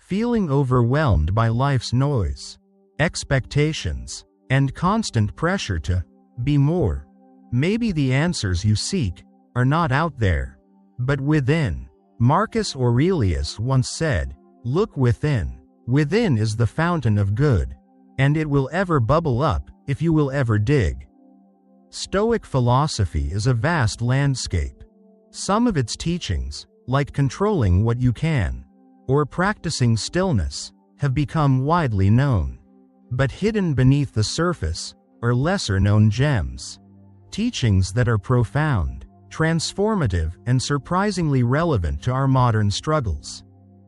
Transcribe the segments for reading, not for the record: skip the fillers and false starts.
feeling overwhelmed by life's noise, expectations, and constant pressure to be more. Maybe the answers you seek are not out there, but within. Marcus Aurelius once said, "Look within. Within is the fountain of good, and it will ever bubble up if you will ever dig." Stoic philosophy is a vast landscape. Some of its teachings, like controlling what you can, or practicing stillness, have become widely known. But hidden beneath the surface are lesser-known gems. Teachings that are profound, transformative, and surprisingly relevant to our modern struggles.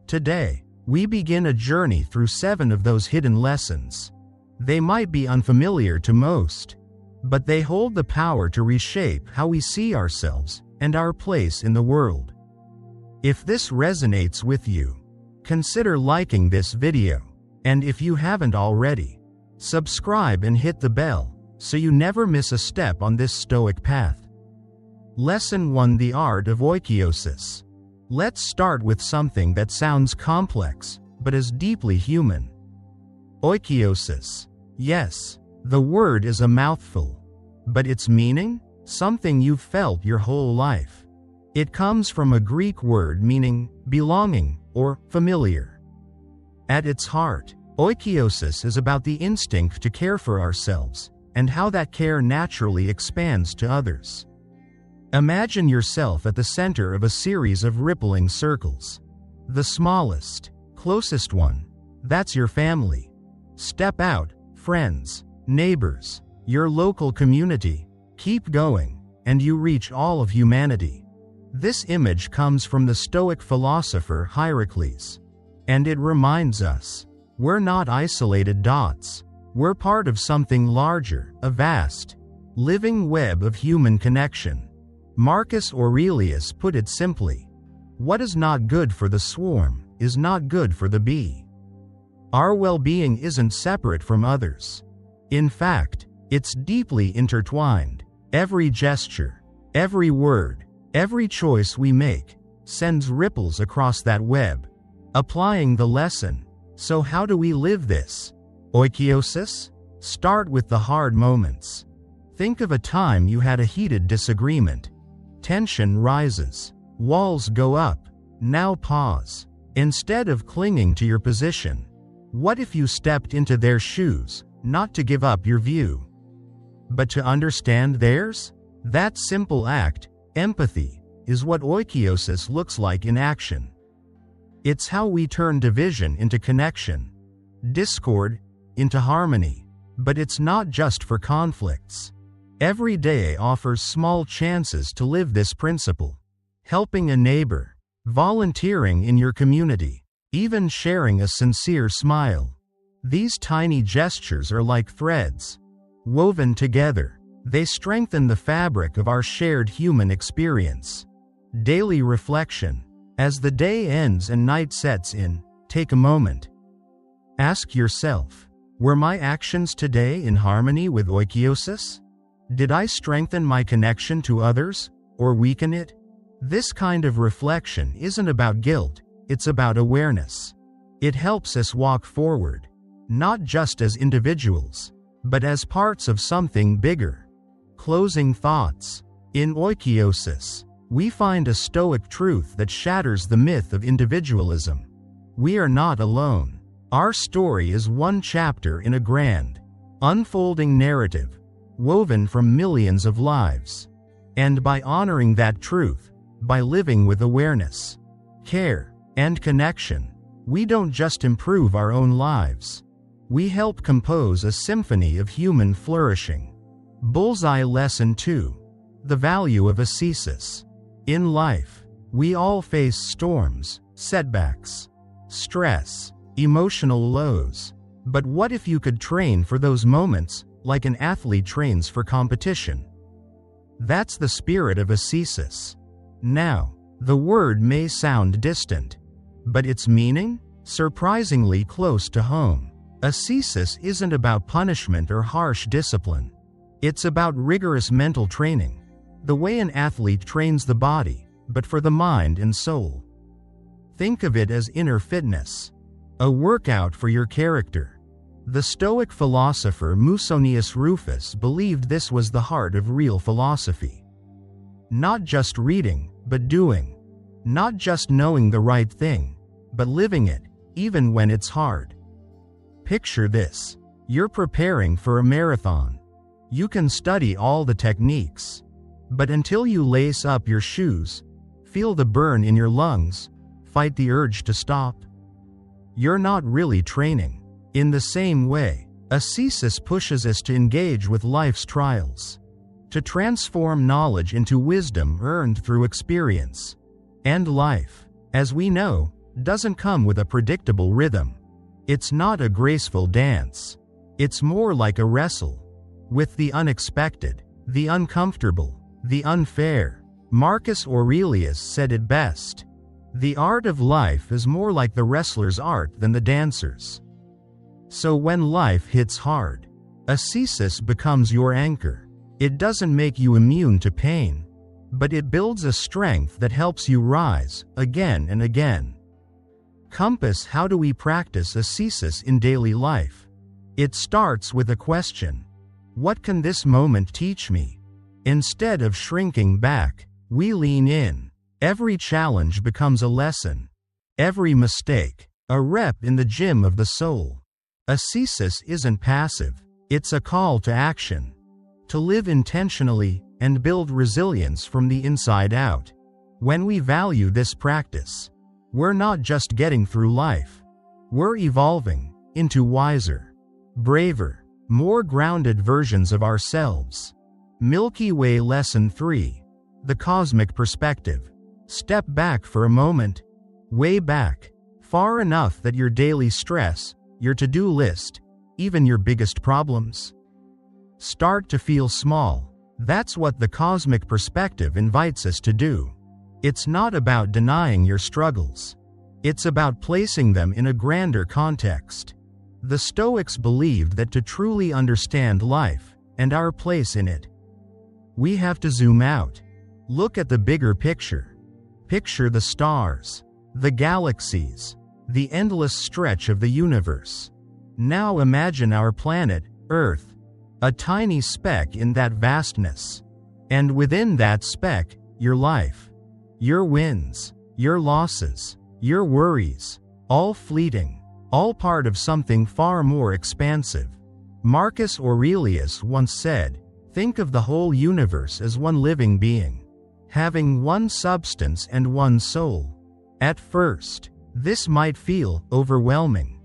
Today, we begin a journey through 7 of those hidden lessons. They might be unfamiliar to most, but they hold the power to reshape how we see ourselves and our place in the world. If this resonates with you, consider liking this video, and if you haven't already, subscribe and hit the bell so you never miss a step on this Stoic path. Lesson 1: The Art of Oikeiosis. Let's start with something that sounds complex, but is deeply human. Oikeiosis. Yes, the word is a mouthful, but its meaning? Something you've felt your whole life. It comes from a Greek word meaning belonging or familiar. At its heart, oikeiosis is about the instinct to care for ourselves and how that care naturally expands to others. Imagine yourself at the center of a series of rippling circles. The smallest, closest one, that's your family. Step out, friends, neighbors, your local community. Keep going, and you reach all of humanity. This image comes from the Stoic philosopher Heracles, and it reminds us, we're not isolated dots. We're part of something larger, a vast, living web of human connection. Marcus Aurelius put it simply, what is not good for the swarm is not good for the bee. Our well-being isn't separate from others. In fact, it's deeply intertwined. Every gesture, every word, every choice we make sends ripples across that web. Applying the lesson. So how do we live this? Oikeiosis? Start with the hard moments. Think of a time you had a heated disagreement. Tension rises. Walls go up. Now pause. Instead of clinging to your position, what if you stepped into their shoes, not to give up your view, but to understand theirs? That simple act, empathy, is what oikeiosis looks like in action. It's how we turn division into connection, discord into harmony. But it's not just for conflicts. Every day offers small chances to live this principle. Helping a neighbor, volunteering in your community, even sharing a sincere smile. These tiny gestures are like threads, woven together. They strengthen the fabric of our shared human experience. Daily reflection. As the day ends and night sets in, take a moment. Ask yourself, were my actions today in harmony with oikeiosis? Did I strengthen my connection to others, or weaken it? This kind of reflection isn't about guilt, it's about awareness. It helps us walk forward, not just as individuals, but as parts of something bigger. Closing thoughts. In oikeiosis, we find a Stoic truth that shatters the myth of individualism. We are not alone. Our story is one chapter in a grand, unfolding narrative, woven from millions of lives. And by honoring that truth, by living with awareness, care, and connection, we don't just improve our own lives. We help compose a symphony of human flourishing. Bullseye Lesson 2. The value of ascesis. In life, we all face storms, setbacks, stress, emotional lows. But what if you could train for those moments, like an athlete trains for competition? That's the spirit of ascesis. Now, the word may sound distant, but its meaning? Surprisingly close to home. Ascesis isn't about punishment or harsh discipline. It's about rigorous mental training. The way an athlete trains the body, but for the mind and soul. Think of it as inner fitness. a workout for your character. The Stoic philosopher Musonius Rufus believed this was the heart of real philosophy. Not just reading, but doing. Not just knowing the right thing, but living it, even when it's hard. Picture this. You're preparing for a marathon. You can study all the techniques, but until you lace up your shoes, feel the burn in your lungs, fight the urge to stop, you're not really training. In the same way, ascesis pushes us to engage with life's trials, to transform knowledge into wisdom earned through experience. And life, as we know, doesn't come with a predictable rhythm. It's not a graceful dance. It's more like a wrestle with the unexpected, the uncomfortable, the unfair. Marcus Aurelius said it best. The art of life is more like the wrestler's art than the dancer's. So when life hits hard, ascesis becomes your anchor. It doesn't make you immune to pain, but it builds a strength that helps you rise again and again. Compass: how do we practice ascesis in daily life? It starts with a question. What can this moment teach me? Instead of shrinking back, we lean in. Every challenge becomes a lesson. Every mistake, a rep in the gym of the soul. Ascesis isn't passive. It's a call to action. To live intentionally and build resilience from the inside out. When we value this practice, we're not just getting through life. We're evolving into wiser, braver, more grounded versions of ourselves. Milky Way Lesson 3. The Cosmic Perspective. Step back for a moment. Way back. Far enough that your daily stress, your to-do list, even your biggest problems, start to feel small. That's what the cosmic perspective invites us to do. It's not about denying your struggles. It's about placing them in a grander context. The Stoics believed that to truly understand life and our place in it, we have to zoom out. Look at the bigger picture. Picture the stars, the galaxies, the endless stretch of the universe. Now imagine our planet, Earth, a tiny speck in that vastness. And within that speck, your life, your wins, your losses, your worries, all fleeting, all part of something far more expansive. Marcus Aurelius once said, "Think of the whole universe as one living being, having one substance and one soul." At first, this might feel overwhelming.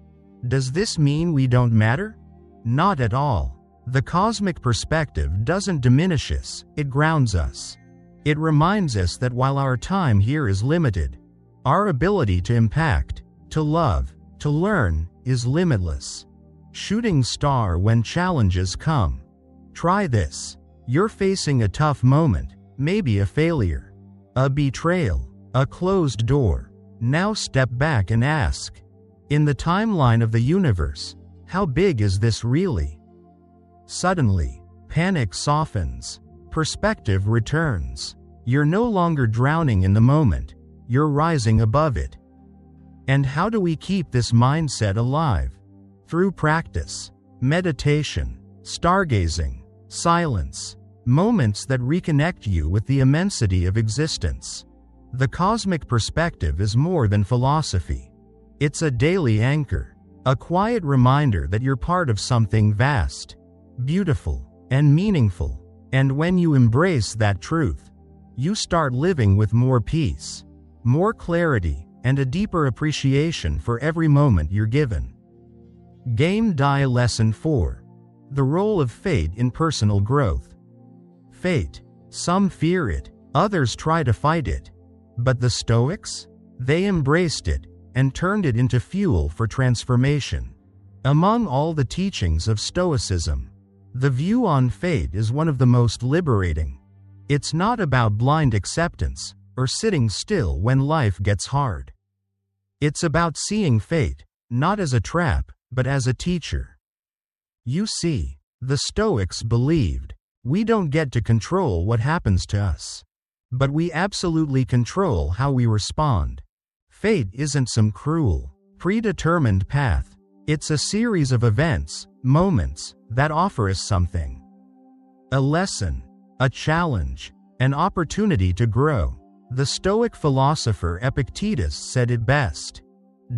Does this mean we don't matter? Not at all. The cosmic perspective doesn't diminish us, it grounds us. It reminds us that while our time here is limited, our ability to impact, to love, to learn, is limitless. Shooting star when challenges come. Try this. You're facing a tough moment, maybe a failure, a betrayal, a closed door. Now step back and ask, in the timeline of the universe, how big is this really? Suddenly, panic softens, perspective returns. You're no longer drowning in the moment, you're rising above it. And how do we keep this mindset alive? Through practice, meditation, stargazing, silence, moments that reconnect you with the immensity of existence. The cosmic perspective is more than philosophy. It's a daily anchor, a quiet reminder that you're part of something vast, beautiful, and meaningful. And when you embrace that truth, you start living with more peace, more clarity, and a deeper appreciation for every moment you're given. Game Die Lesson 4. The Role of Fate in Personal Growth. Fate. Some fear it, others try to fight it. But the Stoics? They embraced it and turned it into fuel for transformation. Among all the teachings of Stoicism, the view on fate is one of the most liberating. It's not about blind acceptance or sitting still when life gets hard. It's about seeing fate, not as a trap, but as a teacher. You see, the Stoics believed, we don't get to control what happens to us, but we absolutely control how we respond. Fate isn't some cruel, predetermined path. It's a series of events, moments, that offer us something. A lesson, a challenge, an opportunity to grow. The Stoic philosopher Epictetus said it best.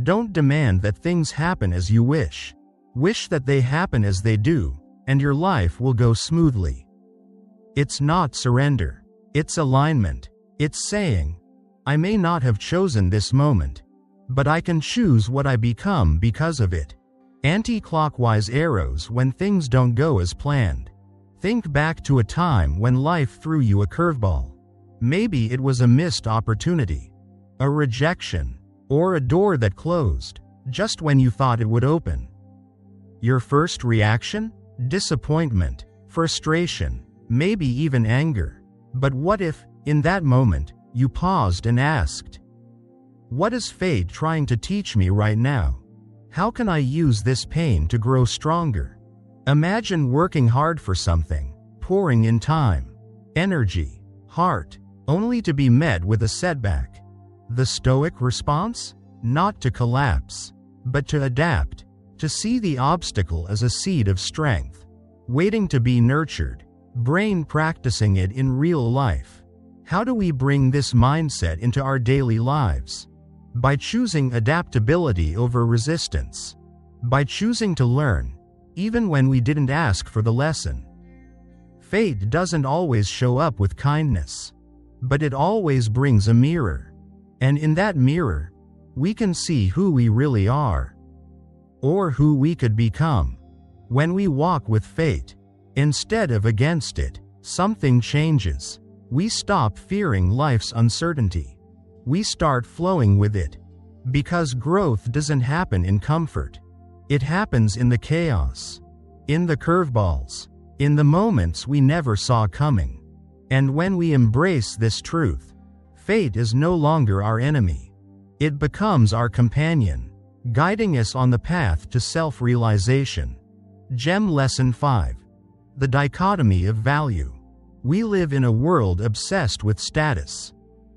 Don't demand that things happen as you wish. Wish that they happen as they do, and your life will go smoothly. It's not surrender. It's alignment. It's saying, I may not have chosen this moment, but I can choose what I become because of it. Anti-clockwise arrows when things don't go as planned. Think back to a time when life threw you a curveball. Maybe it was a missed opportunity, a rejection, or a door that closed just when you thought it would open. Your first reaction? Disappointment, frustration, maybe even anger. But what if, in that moment, you paused and asked, what is fate trying to teach me right now? How can I use this pain to grow stronger? Imagine working hard for something, pouring in time, energy, heart, only to be met with a setback. The Stoic response? Not to collapse, but to adapt, to see the obstacle as a seed of strength, waiting to be nurtured, brain practicing it in real life. How do we bring this mindset into our daily lives? By choosing adaptability over resistance. By choosing to learn, even when we didn't ask for the lesson. Fate doesn't always show up with kindness, but it always brings a mirror. And in that mirror, we can see who we really are, or who we could become. When we walk with fate, instead of against it, something changes. We stop fearing life's uncertainty. We start flowing with it. Because growth doesn't happen in comfort. It happens in the chaos, in the curveballs, in the moments we never saw coming. And when we embrace this truth, fate is no longer our enemy. It becomes our companion, guiding us on the path to self-realization. Gem Lesson 5. The dichotomy of value. We live in a world obsessed with status,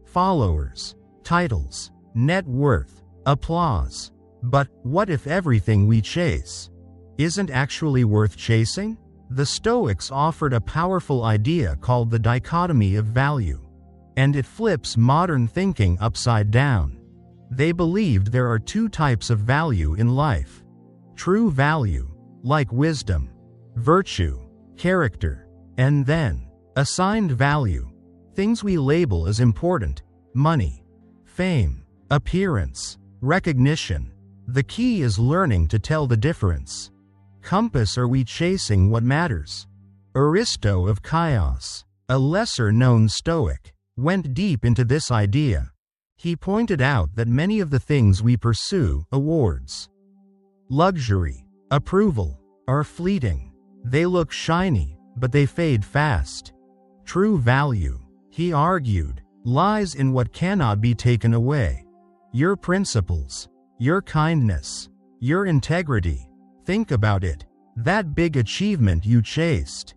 followers, titles, net worth, applause. But what if everything we chase isn't actually worth chasing? The Stoics offered a powerful idea called the dichotomy of value, and it flips modern thinking upside down. They believed there are two types of value in life. True value, like wisdom, virtue, character, and then assigned value, things we label as important: money, fame, appearance, recognition. The key is learning to tell the difference. Compass, are we chasing what matters? Aristo of Chios, a lesser-known Stoic, went deep into this idea. He pointed out that many of the things we pursue, awards, luxury, approval, are fleeting. They look shiny, but they fade fast. True value, he argued, lies in what cannot be taken away. Your principles, your kindness, your integrity. Think about it. That big achievement you chased,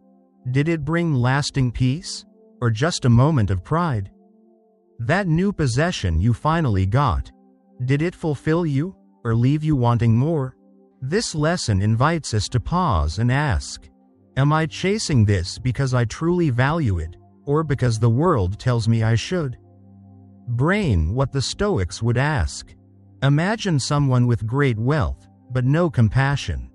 did it bring lasting peace, or just a moment of pride? That new possession you finally got, did it fulfill you, or leave you wanting more? This lesson invites us to pause and ask, am I chasing this because I truly value it, or because the world tells me I should? Brain, what the Stoics would ask. Imagine someone with great wealth, but no compassion.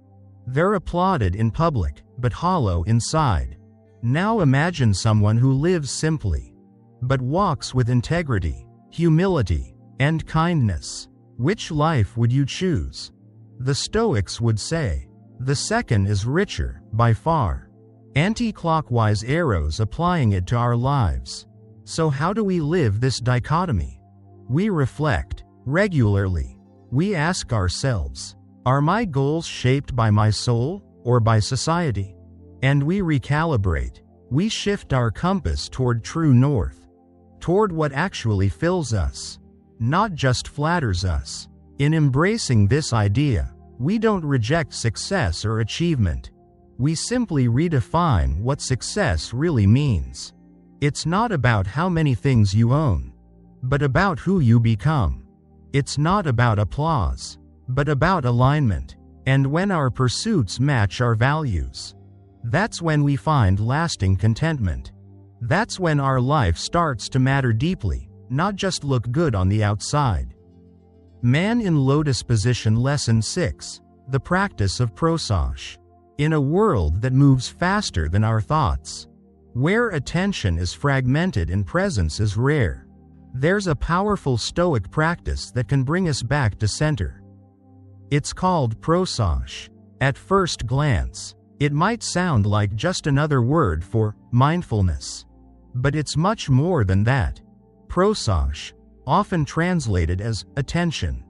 They're applauded in public, but hollow inside. Now imagine someone who lives simply, but walks with integrity, humility, and kindness. Which life would you choose? The Stoics would say, the second is richer, by far. Anti-clockwise arrows applying it to our lives. So how do we live this dichotomy? We reflect regularly. We ask ourselves, are my goals shaped by my soul, or by society? And we recalibrate. We shift our compass toward true north, toward what actually fills us, not just flatters us. In embracing this idea, we don't reject success or achievement. We simply redefine what success really means. It's not about how many things you own, but about who you become. It's not about applause, but about alignment. And when our pursuits match our values, that's when we find lasting contentment. That's when our life starts to matter deeply, not just look good on the outside. Man in Lotus Position Lesson 6. The Practice of Prosage. In a world that moves faster than our thoughts, where attention is fragmented and presence is rare, there's a powerful Stoic practice that can bring us back to center. It's called prosage. At first glance, it might sound like just another word for mindfulness. But it's much more than that. Prosage, often translated as attention,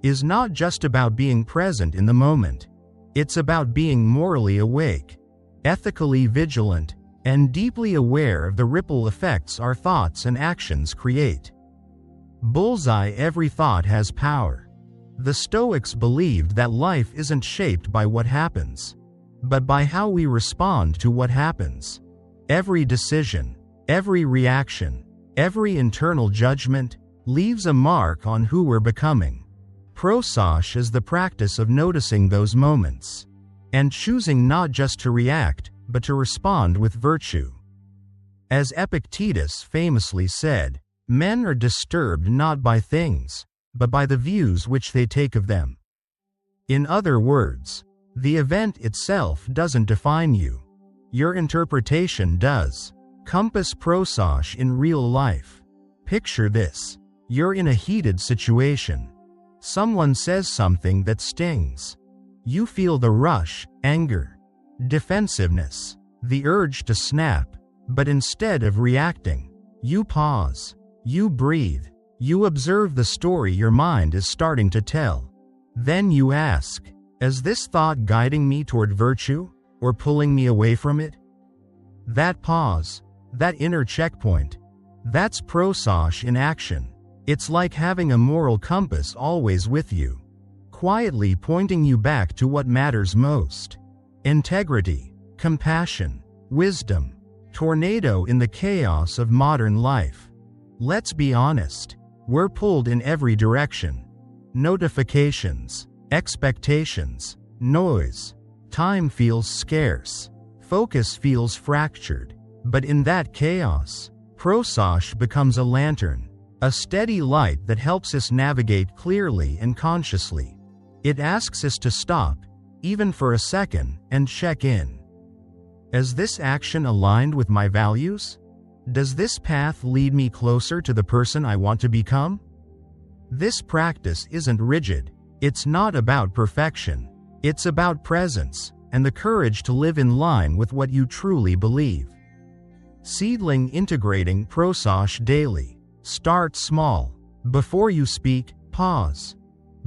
is not just about being present in the moment. It's about being morally awake, ethically vigilant, and deeply aware of the ripple effects our thoughts and actions create. Bullseye. Every thought has power. The Stoics believed that life isn't shaped by what happens, but by how we respond to what happens. Every decision, every reaction, every internal judgment leaves a mark on who we're becoming. Prosage is the practice of noticing those moments and choosing not just to react, but to respond with virtue. As Epictetus famously said, men are disturbed not by things, but by the views which they take of them. In other words, the event itself doesn't define you. Your interpretation does. Compass prosage in real life. Picture this. You're in a heated situation. Someone says something that stings. You feel the rush, anger, defensiveness, the urge to snap, but instead of reacting, you pause, you breathe, you observe the story your mind is starting to tell. Then you ask, is this thought guiding me toward virtue, or pulling me away from it? That pause, that inner checkpoint, that's prosage in action. It's like having a moral compass always with you, quietly pointing you back to what matters most. Integrity, compassion, wisdom, tornado in the chaos of modern life. Let's be honest, we're pulled in every direction. Notifications, expectations, noise. Time feels scarce. Focus feels fractured. But in that chaos, prosage becomes a lantern, a steady light that helps us navigate clearly and consciously. It asks us to stop, even for a second, and check in. Is this action aligned with my values? Does this path lead me closer to the person I want to become? This practice isn't rigid. It's not about perfection. It's about presence and the courage to live in line with what you truly believe. Seedling. Integrating prosage daily. Start small. Before you speak, pause.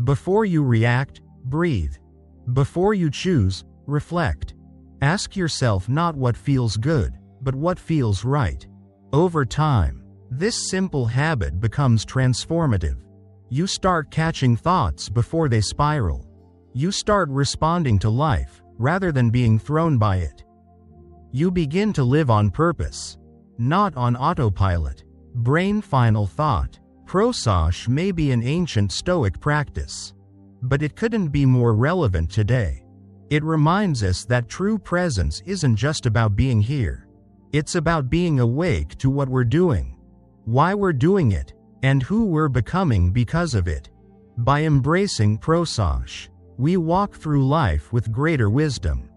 Before you react, breathe. Before you choose, reflect. Ask yourself not what feels good, but what feels right. Over time, this simple habit becomes transformative. You start catching thoughts before they spiral. You start responding to life, rather than being thrown by it. You begin to live on purpose, not on autopilot. Brain. Final thought. Prosage may be an ancient Stoic practice, but it couldn't be more relevant today. It reminds us that true presence isn't just about being here. It's about being awake to what we're doing, why we're doing it, and who we're becoming because of it. By embracing prosage, we walk through life with greater wisdom.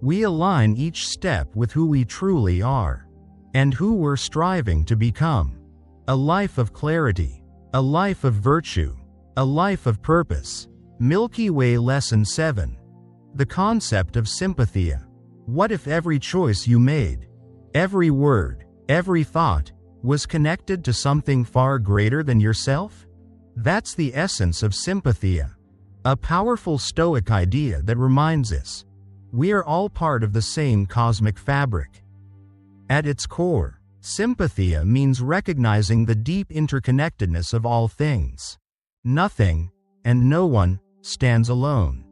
We align each step with who we truly are and who we're striving to become. A life of clarity, a life of virtue, a life of purpose. Milky Way. Lesson 7. The concept of sympathia. What if every choice you made, every word, every thought, was connected to something far greater than yourself? That's the essence of sympathia. A powerful Stoic idea that reminds us we are all part of the same cosmic fabric. At its core, sympathia means recognizing the deep interconnectedness of all things. Nothing, and no one, stands alone.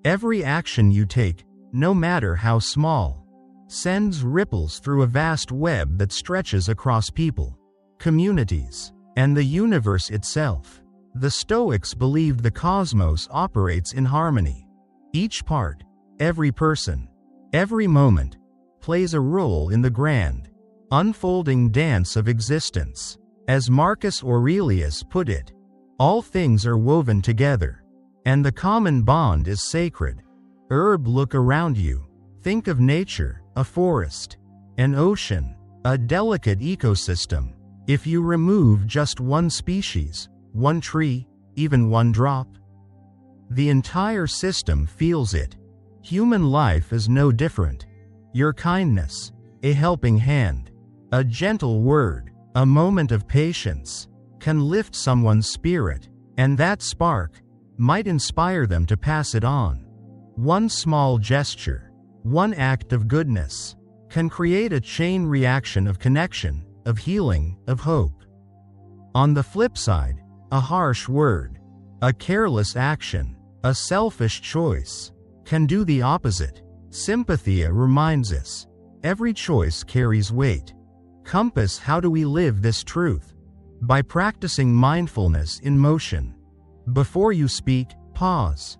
Every action you take, no matter how small, sends ripples through a vast web that stretches across people, communities, and the universe itself. The Stoics believed the cosmos operates in harmony. Each part, every person, every moment, plays a role in the grand, unfolding dance of existence. As Marcus Aurelius put it, all things are woven together, and the common bond is sacred. Look around you. Think of nature, a forest, an ocean, a delicate ecosystem. If you remove just one species, one tree, even one drop, the entire system feels it. Human life is no different. Your kindness, a helping hand, a gentle word, a moment of patience, can lift someone's spirit, and that spark might inspire them to pass it on. One small gesture, one act of goodness, can create a chain reaction of connection, of healing, of hope. On the flip side, a harsh word, a careless action, a selfish choice, can do the opposite. Sympathia reminds us, every choice carries weight. Compass, how do we live this truth? By practicing mindfulness in motion. Before you speak, pause.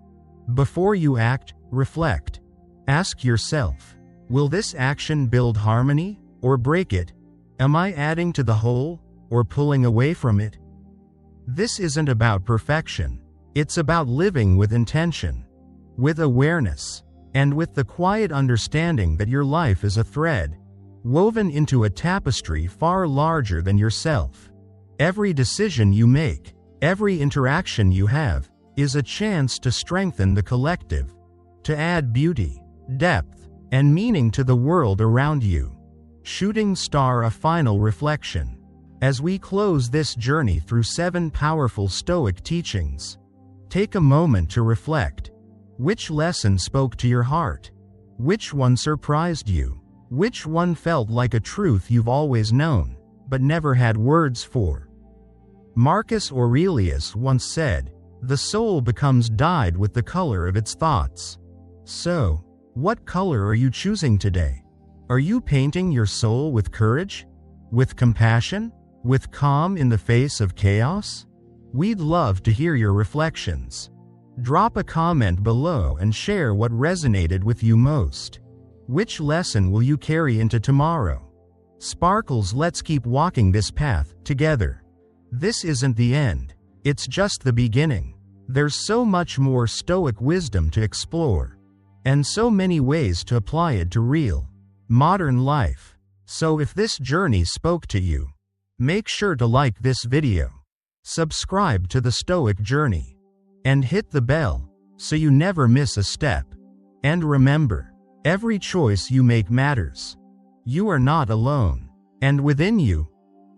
Before you act, reflect. Ask yourself, will this action build harmony, or break it? Am I adding to the whole, or pulling away from it? This isn't about perfection. It's about living with intention, with awareness, and with the quiet understanding that your life is a thread, woven into a tapestry far larger than yourself. Every decision you make, every interaction you have, is a chance to strengthen the collective, to add beauty, depth, and meaning to the world around you. Shooting star, a final reflection. As we close this journey through 7 powerful Stoic teachings, take a moment to reflect. Which lesson spoke to your heart? Which one surprised you? Which one felt like a truth you've always known, but never had words for? Marcus Aurelius once said, "The soul becomes dyed with the color of its thoughts." So, what color are you choosing today? Are you painting your soul with courage? With compassion? With calm in the face of chaos? We'd love to hear your reflections. Drop a comment below and share what resonated with you most. Which lesson will you carry into tomorrow? Sparkles, let's keep walking this path together. This isn't the end. It's just the beginning. There's so much more Stoic wisdom to explore, and so many ways to apply it to real, modern life. So if this journey spoke to you, make sure to like this video, subscribe to the Stoic Journey, and hit the bell so you never miss a step. And remember, every choice you make matters. You are not alone, and within you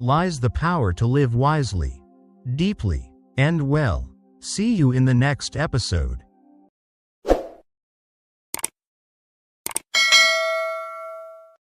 lies the power to live wisely, deeply, and well. See you in the next episode.